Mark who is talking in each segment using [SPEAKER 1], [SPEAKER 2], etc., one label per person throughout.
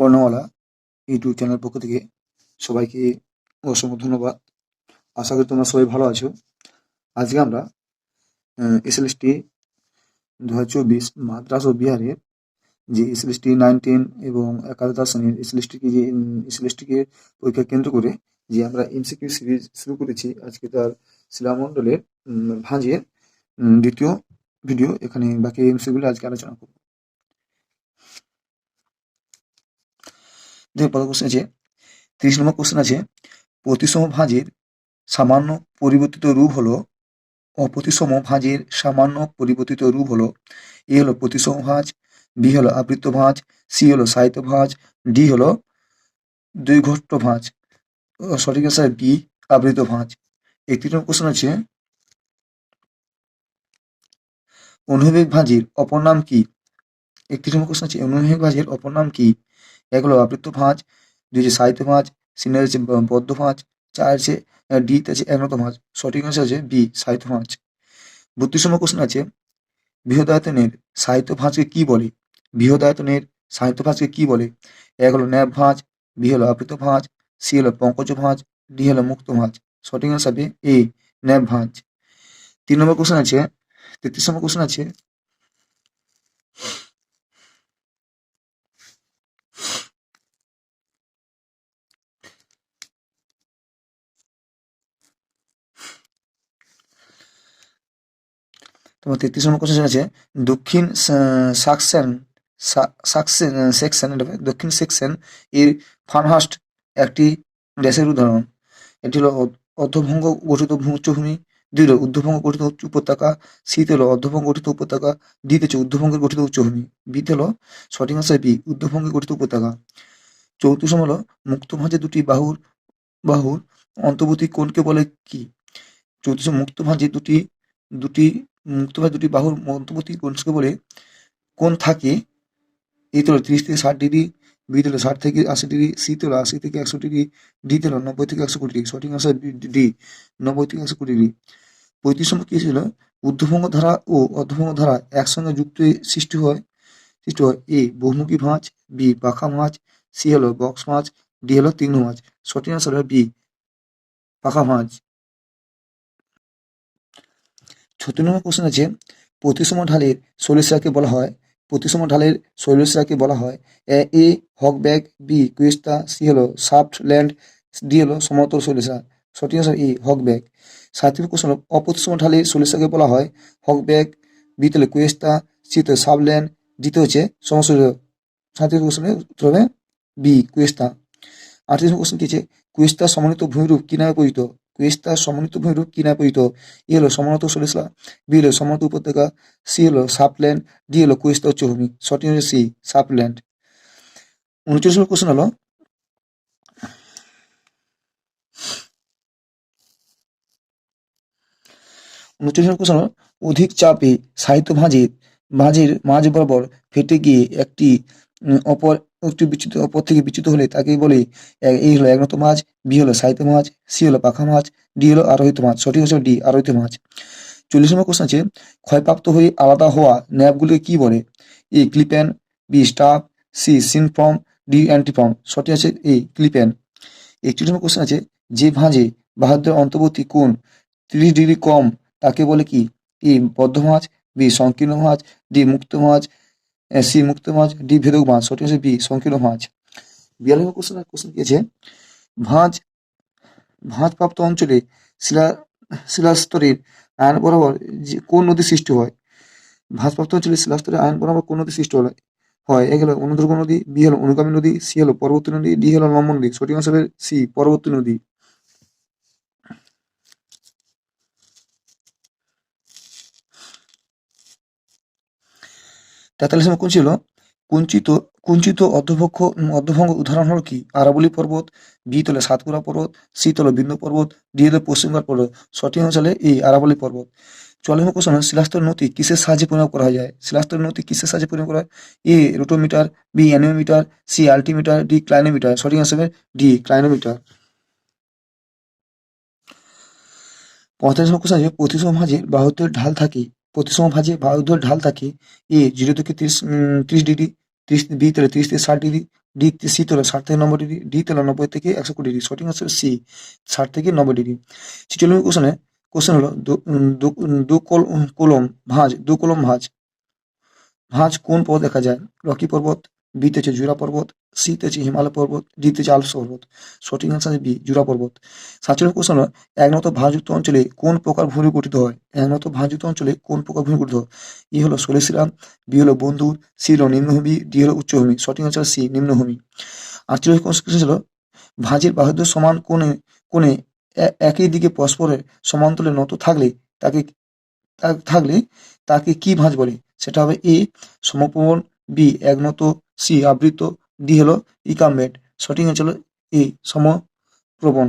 [SPEAKER 1] বর্ণমালা YouTube channel পক্ষ থেকে সবাইকে অসংখ্য ধন্যবাদ। আশা করি তোমরা সবাই ভালো আছো। আজকে আমরা এসএলএসটি 2024 মাদ্রাস ও বিহারের যে এসএলএসটি 9, 10 এবং একাদশ শ্রেণীর এসএলএসটিকে পরীক্ষা কেন্দ্র করে যে আমরা এমসিকিউ সিরিজ শুরু করেছি, আজকে তার শিলামণ্ডলের ভাঁজের দ্বিতীয় ভিডিও। এখানে বাকি এমসিকিউগুলো আজকে আলোচনা করব। দেখো, প্রথম কোশ্চেন আছে 30 নম্বর কোশ্চেন আছে, প্রতিসম ভাঁজের সামান্য পরিবর্তিত রূপ হলো অপ্রতিসম ভাঁজের সামান্য পরিবর্তিত রূপ হলো এ হলো প্রতিসম ভাঁজ, বি হলো আবৃত্ত ভাঁজ, সি হলো সাহিত্য ভাঁজ, ডি হলো দ্বৈঘট্ট ভাঁজ। সঠিক আনসার বি, আবৃত ভাঁজ। 31 নম্বর কোশ্চেন আছে, অনুভূমিক ভাঁজের অপর নাম কি? 31 নম্বর কোশ্চেন আছে, অনুভূমিক ভাঁজের অপর নাম কি? এক হলো আবৃত্ত ভাঁজ, 2 হচ্ছে সাহিত্য ভাঁজ, 3 হচ্ছে বদ্ধ ভাঁজ, 4 হচ্ছে ডি তে আছে একনত ভাঁজ। সঠিক আনসার আছে বি, সাহিত্য ভাঁজ। 32 নম্বর কোশ্চেন আছে, বৃহদায়তনের সাহিত্য ভাঁজকে কি বলে? বৃহদায়তনের সাহিত্য ভাঁজকে কি বলে? এক হলো ন্যাব ভাঁজ, বি হলো আবৃত ভাঁজ, সি হলো পঙ্কজ ভাঁজ, ডি হলো মুক্ত ভাঁজ। সঠিক আনসার হবে এ, ন্যাব ভাঁজ। 3 নম্বর কোশ্চেন আছে, 33 নম্বর কোশ্চেন আছে, তোমার 33 নম্বর কোশ্চেন আছে, দক্ষিণ সেকশন দক্ষিণ সেকশন এর ফানহাস্ট একটি ড্যাশের উদাহরণ। এটি হলো অর্ধভঙ্গ গঠিত উচ্চভূমি, দুই হলো ঊর্ধ্বভঙ্গ গঠিত উপত্যকা, সিতে হলো অর্ধভঙ্গ গঠিত উপত্যকা, ডিতে হচ্ছে ঊর্ধ্বভঙ্গের গঠিত উচ্চভূমি। বিতে হলো সঠিক আনসার বি, ঊর্ধ্বভঙ্গে গঠিত উপত্যকা। 34 হলো মুক্ত ভাঁজে দুটি বাহুর অন্তর্বর্তী কোণকে বলে কি? 34 মুক্ত ভাঁজে দুটি বাহুর মধ্যবর্তী কোণকে বলে কোণ থাকে। এ হলো 30 থেকে 60 ডিগ্রি, বি হলো 60 থেকে 80 ডিগ্রি, সি হলো 80 থেকে 100 ডিগ্রি, ডি হলো 90 থেকে 120 ডিগ্রি। সঠিক আনসার ডি, 90 থেকে 120 ডিগ্রি। 35 নম্বর কি ছিল, ঊর্ধ্বভঙ্গ ধারা ও অর্ধভঙ্গ ধারা একসঙ্গে যুক্ত হয়ে সৃষ্টি হয় এ বহুমুখী ভাঁজ, বি পাখা ভাঁজ, সি হলো বক্স ভাঁজ, ডি হলো তীক্ষ্ণ ভাঁজ। সঠিক আনসার হবে বি, পাখা ভাঁজ। 36 নম্বর কোশ্চেন আছে, প্রতিসম ঢালের শৈলশিরাকে বলা হয় এ হকব্যাক, বি কুয়েস্তা, সি হলো শাফট ল্যান্ড, ডি হলো সমতল শৈলশিরা। সঠিক আনসার এ, হকব্যাক। 37 কোশ্চেন হলো, অপ্রতিসম ঢালের শৈলশিরাকে বলা হয় হকব্যাক, বি তে কুয়েস্তা, সি তে শাফট ল্যান্ড, ডি তে হচ্ছে সমশৈল। 37 কোশ্চেনের উত্তর হবে বি, কুয়েস্তা। 38 কোশ্চেন কি আছে, কুয়েস্তা সমন্বিত ভূমিরূপ কি নামে পরিচিত? কুয়েস্তা সমন্বিত ভূমিরূপ কি নামে পরিচিত? এ হলো সমোন্নত শৈলশিরা, বি হলো সমোন্নত উপত্যকা, সি হলো শাফটল্যান্ড, ডি হলো কুয়েস্তা উচ্চভূমি। সঠিক হচ্ছে সি, শাফটল্যান্ড। 39 নম্বর কোশ্চেন হলো, 39 নম্বর কোশ্চেন হলো, অধিক চাপে সাহিত্য মাঝ বরাবর ফেটে গিয়ে একটি অপর থেকে বিচ্যুত হলে তাকেই বলে এই হলো একনত মাঝ, বি হলো সাহিত্য মাঝ, সি হলো পাখা মাঝ, ডি হলো আরোহিত মাঝ। সঠিক হচ্ছে ডি, আরোহিত মাঝ। 40 নম্বর কোশ্চেন আছে, ক্ষয়প্রাপ্ত হয়ে আলাদা হওয়া ন্যাবগুলিকে কি বলে? এ ক্লিপ্যান, বি স্টাফ, সি সিনফর্ম, ডি অ্যান্টিফর্ম। সঠিক আছে এ, ক্লিপ্যান। 41 নম্বর কোশ্চেন আছে, যে ভাঁজে বাহুদ্বয়ের অন্তর্বর্তী কোণ 30 ডিগ্রি কম তাকে বলে কি? এ বদ্ধ ভাঁজ, বি সংকীর্ণ ভাঁজ, ডি মুক্ত ভাঁজ, সি মুক্ত ভাঁজ, ডি ভেদক ভাঁজ। সঠিক আছে বি, সংকীর্ণ ভাঁজ। 42 নম্বর কোশ্চেন কি আছে, ভাঁজপ্রাপ্ত অঞ্চলে শিলাস্তরের আয়ন বরাবর কোন নদী সৃষ্টি হয়? ভাঁজপ্রাপ্ত অঞ্চলে শিলাস্তরের আয়ন বরাবর কোন নদী সৃষ্টি হয়? এক হলো অনুধ্রুব নদী, বি হলো অনুগামী নদী, সি হলো পরবর্তী নদী, ডি হলো লম্ব নদী। সঠিক আনসার হবে সি, পরবর্তী নদী। 43 নম্বর কোন ছিল, কুঞ্চিত অর্ধভঙ্গ উদাহরণ হলো কি? আরাবলী পর্বত, বি হলো সাতপুরা পর্বত, সি হলো বিন্ধ্য পর্বত, ডি হলো পশ্চিমঘাট পর্বত। সঠিক আনসার হলো এই আরাবলী পর্বত। 44 নম্বর কোশ্চেন, শিলাস্তরের নতি কিসের সাহায্যে পরিমাপ করা যায়? শিলাস্তরের নতি কিসের সাহায্যে পরিমাপ করা হয়? A rotameter, B anemometer, C altimeter, D clinometer. সঠিক আনসার হবে ডি, ক্লাইনোমিটার। 45 নম্বর কোশ্চেন আছে, প্রতিসম ভাঁজে বাহুদ্বয়ের ঢাল থাকে এ 0 থেকে 30 ডিগ্রি, বি 30 থেকে 60 ডিগ্রি, ডি সি হলো 60 থেকে 90 ডিগ্রি, ডি হলো 90 থেকে 120 ডিগ্রি। সঠিক আনসার সি 60 থেকে 90 ডিগ্রি। 46 কোশ্চেন হলো দু কলম ভাঁজ ভাঁজ কোন পর্বত দেখা যায়? রকি পর্বত, বিতে হচ্ছে জুরা পর্বত, সিতে হচ্ছে হিমালয় পর্বত, ডিতে হচ্ছে আল্পস পর্বত। সঠিক আনসার বি জুরা পর্বত। 47 কোশ্চেন হলো একনত ভাঁজযুক্ত অঞ্চলে কোন প্রকার ভূমি গঠিত হয়? একনত ভাঁজযুক্ত অঞ্চলে কোন প্রকার ভূমি গঠিত হয়? ই হলো সলিসিরাম, বি হলো বন্ধুর, সি হলো নিম্নভূমি, ডি হলো উচ্চভূমি। সঠিক আনসার সি নিম্নভূমি। 48 কোশ্চেন ছিল ভাঁজের বাহুদের সমান কোণে একই দিকে পরস্পরের সমান্তরালে নত তাকে থাকলে তাকে কি ভাঁজ বলে? সেটা হবে এ সমপ্রবণ, বি একনত, সি আবৃত, ডি হলো ইকাম্বেড। সঠিক অ্যান্সার হলো এ সমপ্রবণ।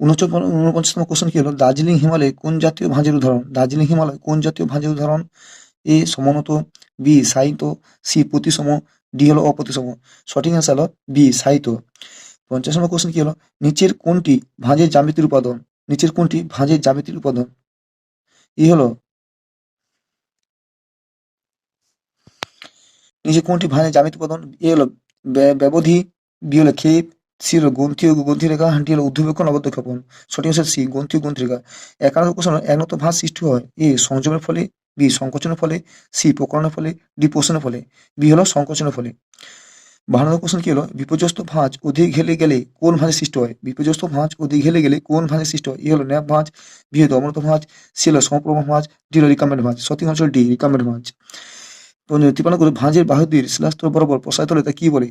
[SPEAKER 1] 49তম কোশ্চেন কি হলো দার্জিলিং হিমালয় কোন জাতীয় ভাঁজের উদাহরণ? দার্জিলিং হিমালয় কোন জাতীয় ভাঁজের উদাহরণ? এ সমোন্নত, বি সাহিত্য, সি প্রতিসম, ডি হলো অপ্রতিসম। সঠিক অ্যান্সার হলো বি সাহিত্য। 50 নম্বর কোশ্চেন কি হলো নিচের কোনটি ভাঁজের জ্যামিতির উপাদান? নিচের কোনটি ভাঁজের জ্যামিতির উপাদান? ই হলো নিচে কোনটি ভাঁজের জ্যামিতিক উপাদান? এ হলো ব্যবধি, বি হলো ক্ষেপ, সি হলো গ্রন্থি ও গ্রন্থিরেখা, ডি হলো ঊর্ধ্ববেক্ষণ অবক্ষেপণ। সঠিক আনসার সি গ্রন্থি ও গ্রন্থিরেখা। 51 কোশ্চেন একনত ভাঁজ সৃষ্টি হয় এ সংযমের ফলে, বি সংকোচনের ফলে, সি প্রকরণের ফলে, ডি পোষণের ফলে। বি হলো সংকোচনের ফলে। 52 কোশ্চেন কি হলো বিপর্যস্ত ভাঁজ অধিক হেলে গেলে কোন ভাঁজের সৃষ্টি হয়? বিপর্যস্ত ভাঁজ অধিক হেলে গেলে কোন ভাঁজের সৃষ্টি হয়? এ হলো ন্যাপ ভাঁজ, বি হলো অবনত ভাঁজ, সি হলো সমপ্রভা ভাঁজ, ডি হলো রিকাম্বেন্ট ভাঁজ। সঠিক আনসার ডি রিকাম্বেন্ট ভাঁজ। 53 করে ভাঁজের বাহুটির শিলাস্তর বরাবর প্রসারিত হলে তা কি বলে?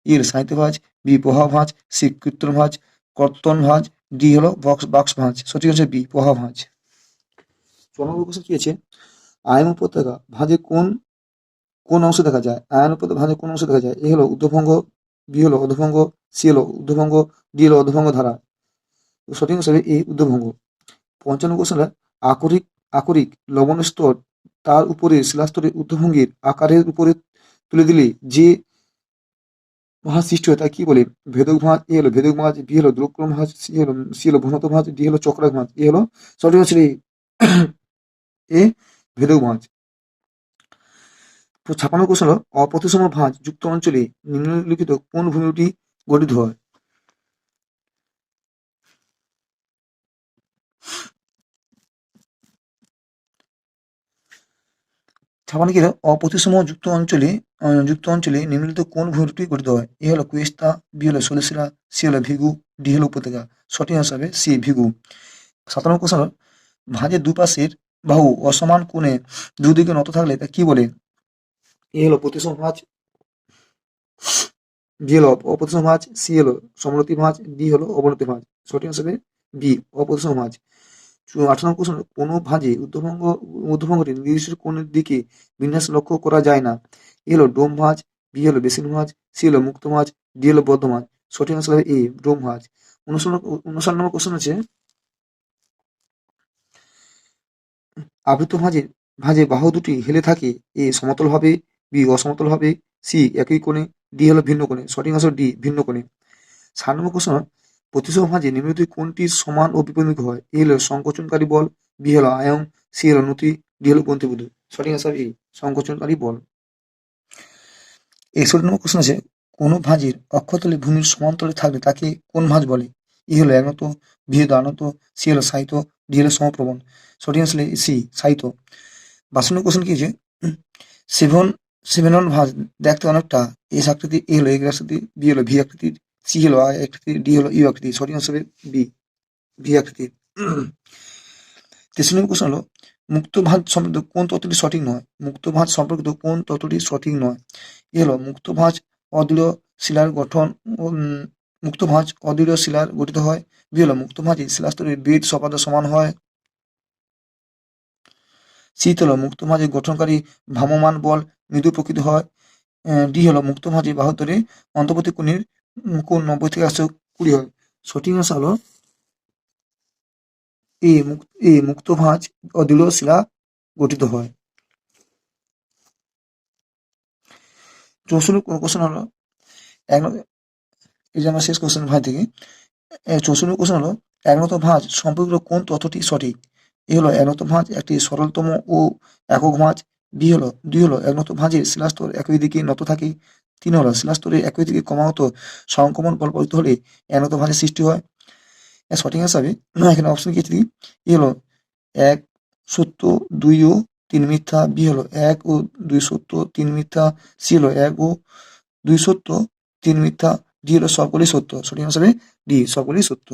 [SPEAKER 1] এর সাহিত্য ভাঁজ, বি প্রভাব ভাঁজ, সি কীর্তন ভাঁজ, কর্তন ভাঁজ, ডি হলো বাক্স ভাঁজ। সঠিক হচ্ছে বি প্রভাব ভাঁজ। 54 কোশ্চেন কি আছে আয়ন উপত্যকা ভাঁজে কোন কোন অংশ দেখা যায়? আয়ন উপত্যকা ভাঁজে কোন অংশ দেখা যায়? এ হলো ঊর্ধ্বভঙ্গ, বি হলো অধভঙ্গ, সি হলো ঊর্ধ্বভঙ্গ, ডি হলো অধভঙ্গ ধারা। সঠিক হিসাবে এ ঊর্ধ্বভঙ্গ। 55 কোশ্চেন আকরিক আকরিক লবণ স্তর তার উপরে শিলাস্তরের ঊর্ধ্বভঙ্গির আকারের উপরে তুলে দিলে যে ভাঁজ সৃষ্টি হয় তা কি বলে? ভেদক ভাঁজ, এ হলো ভেদক ভাঁজ, বি হলো দ্রুক্রম ভাঁজ, সি হলো ভনত ভাঁজ, ডি হলো চক্রাক ভাঁজ। এ হলো সঠিক হচ্ছে এ ভেদক ভাঁজ। 56 কোশ্চেন হলো অপ্রতিসম ভাঁজ যুক্ত অঞ্চলে নিম্নলিখিত কোন ভূমিটি গঠিত হয়? ছাপানো কি হলো অপ্রতিসম যুক্ত অঞ্চলে নিম্নলিখিত কোন ভূমিটি গঠিত হয়? এ হলো কুয়েস্তা, বি হলো সলিসিরা, সি হলো ভিগু, ডি হলো উপত্যকা। সঠিক হিসাবে সি ভিগু। 57 কোশ্চেন হলো ভাঁজের দুপাশের বাহু অসমান কোণে দুদিকে নত থাকলে তা কি বলে? এ হলো প্রতিসম ভাঁজ, বি হলো অপ্রতিসম ভাঁজ, সি হলো সমনতি ভাঁজ, ডি হলো অবনতি ভাঁজ। সঠিক হিসাবে বি অপ্রতিসম ভাঁজ। 58 কোশ্চেন কোনো ভাঁজে ঊর্ধ্বভঙ্গটি নির্দিষ্ট কোণের দিকে বিন্যাস লক্ষ্য করা যায় না। এ হলো ডোম ভাঁজ, বি হলো বেসিন ভাঁজ, সি হলো মুক্ত ভাঁজ, ডি হলো বদ্ধ ভাঁজ। সঠিক আনসার হবে এ ডোম ভাঁজ। 59 নম্বর কোশ্চেন আছে আবৃত ভাঁজে বাহু দুটি হেলে থাকে এ সমতল হবে, বি অসমতল হবে, সি একই কোণে, ডি হলো ভিন্ন কোণে। সঠিক আনসার ডি ভিন্ন কোণে। 60 নম্বর কোশ্চেন প্রতিসম ভাঁজে নিম্নলিখিত কোনটি সমান ও বিপরীতমুখী হয়? এ হলো সংকোচনকারী বল, বি হলো আয়ন, সি হলো নতি, ডি হলো গ্রন্থিবুধ। সঠিক আনসার এ সংকোচনকারী বল। 61 নম্বর কোশ্চেন আছে কোনো ভাঁজের অক্ষতলে ভূমির সমান্তরালে থাকলে তাকে কোন ভাঁজ বলে? ই হলো একনত, বি হলো আনত, সি হলো সাহিত্য, ডি হলো সমপ্রবণ। সঠিক আনসার সি সাহিত্য। 52 কোশ্চেন কি আছে সেভন সেভেনন ভাঁজ দেখতে অনেকটা এস আকৃতি, এ হলো এগ আকৃতি, বি হলো ভি আকৃতির, সি হলো আই আকৃতির, ডি হলো ইউ আকৃতি। সঠিক আনসার বি ভি আকৃতির। 63 নম্বর কোশ্চেন হলো মুক্ত ভাঁজ সম্পর্কিত কোন তত্ত্বটি সঠিক নয়? মুক্ত ভাঁজ সম্পর্কিত কোন তত্ত্বটি সঠিক নয়? এ হলো মুক্ত ভাঁজ অদৃঢ় শিলার গঠন মুক্ত ভাঁজ অদৃঢ় শিলার গঠিত হয়, বি হলো মুক্ত ভাঁজে শিলাস্তরের বেদ সপাদ সমান হয়, সি হলো মুক্ত ভাঁজে গঠনকারী ভ্রাম্যমাণ বল মৃদু প্রকৃতি হয়, ডি হলো মুক্ত ভাঁজে বাহুত্তরে অন্তর্বর্তী কোণের কোণ 90 থেকে 120 হয়। সঠিক আনসার হলো এ মুক্ত ভাঁজ অদৃঢ় শিলা গঠিত হয়। 64 কোশ্চেন হলো এক এই যে আমার শেষ কোশ্চেন ভাই থেকে 64 কোশ্চেন হলো একনত ভাঁজ সম্পর্কিত কোন তথ্যটি সঠিক? এ হলো একনত ভাঁজ একটি সরলতম ও একক ভাঁজ। দুই হলো একনত ভাঁজের শিলাস্তর একই দিকে নত থাকে। 3 হলো শিলাস্তরের একই দিকে ক্রমাগত সংক্রমণ বল প্রয়োগ হলে একনত ভাঁজের সৃষ্টি হয়। এর সঠিক অ্যান্সার হবে এখানে অপশন কি আছে? এ হলো 1 সত্য, 2 ও 3 মিথ্যা। বি হলো 1 ও 2 সত্য, 3 মিথ্যা। সি হলো 1 ও 2 সত্য, 3 মিথ্যা। ডি হলো সবগুলোই সত্য। সঠিক অ্যান্সার হবে ডি, সবগুলোই সত্য।